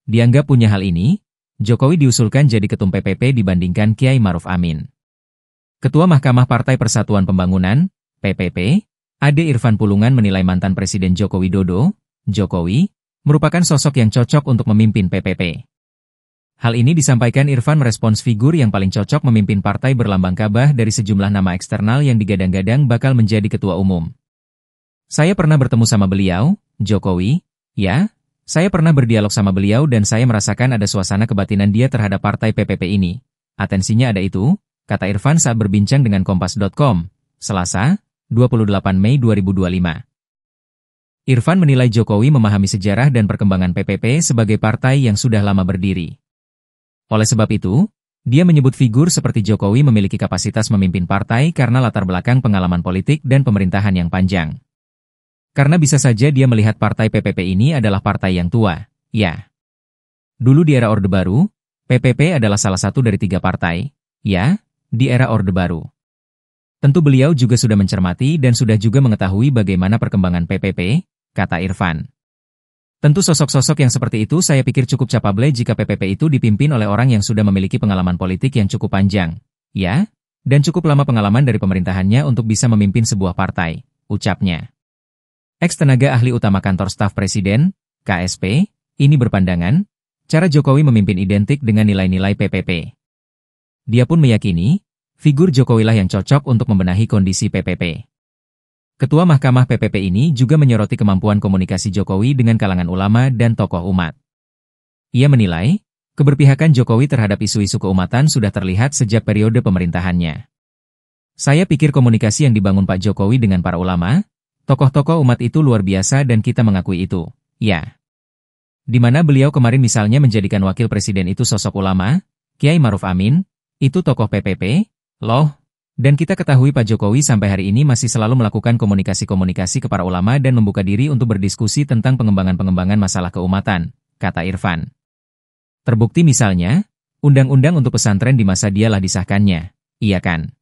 Dianggap punya hal ini, Jokowi diusulkan jadi ketum PPP dibandingkan Kiai Maruf Amin. Ketua Mahkamah Partai Persatuan Pembangunan, PPP, Ade Irfan Pulungan menilai mantan Presiden Joko Widodo, Jokowi, merupakan sosok yang cocok untuk memimpin PPP. Hal ini disampaikan Irfan merespons figur yang paling cocok memimpin partai berlambang Ka'bah dari sejumlah nama eksternal yang digadang-gadang bakal menjadi ketua umum. Saya pernah bertemu sama beliau, Jokowi, ya, saya pernah berdialog sama beliau dan saya merasakan ada suasana kebatinan dia terhadap partai PPP ini. Atensinya ada itu, kata Irfan saat berbincang dengan Kompas.com, Selasa, 28 Mei 2025. Irfan menilai Jokowi memahami sejarah dan perkembangan PPP sebagai partai yang sudah lama berdiri. Oleh sebab itu, dia menyebut figur seperti Jokowi memiliki kapasitas memimpin partai karena latar belakang pengalaman politik dan pemerintahan yang panjang. Karena bisa saja dia melihat partai PPP ini adalah partai yang tua, ya. Dulu di era Orde Baru, PPP adalah salah satu dari 3 partai, ya, di era Orde Baru. Tentu beliau juga sudah mencermati dan sudah juga mengetahui bagaimana perkembangan PPP, kata Irfan. Tentu sosok-sosok yang seperti itu saya pikir cukup capable jika PPP itu dipimpin oleh orang yang sudah memiliki pengalaman politik yang cukup panjang, ya, dan cukup lama pengalaman dari pemerintahannya untuk bisa memimpin sebuah partai, ucapnya. Ex-tenaga ahli utama kantor staf presiden, KSP, ini berpandangan, cara Jokowi memimpin identik dengan nilai-nilai PPP. Dia pun meyakini, figur Jokowilah yang cocok untuk membenahi kondisi PPP. Ketua Mahkamah PPP ini juga menyoroti kemampuan komunikasi Jokowi dengan kalangan ulama dan tokoh umat. Ia menilai, keberpihakan Jokowi terhadap isu-isu keumatan sudah terlihat sejak periode pemerintahannya. Saya pikir komunikasi yang dibangun Pak Jokowi dengan para ulama, tokoh-tokoh umat itu luar biasa dan kita mengakui itu, ya. Di mana beliau kemarin misalnya menjadikan wakil presiden itu sosok ulama, Kiai Maruf Amin, itu tokoh PPP, loh. Dan kita ketahui Pak Jokowi sampai hari ini masih selalu melakukan komunikasi-komunikasi ke para ulama dan membuka diri untuk berdiskusi tentang pengembangan-pengembangan masalah keumatan, kata Irfan. Terbukti misalnya, undang-undang untuk pesantren di masa dialah disahkannya, iya kan?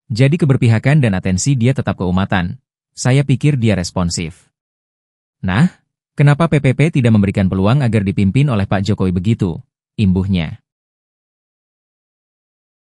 Jadi keberpihakan dan atensi dia tetap keumatan. Saya pikir dia responsif. Nah, kenapa PPP tidak memberikan peluang agar dipimpin oleh Pak Jokowi begitu? Imbuhnya.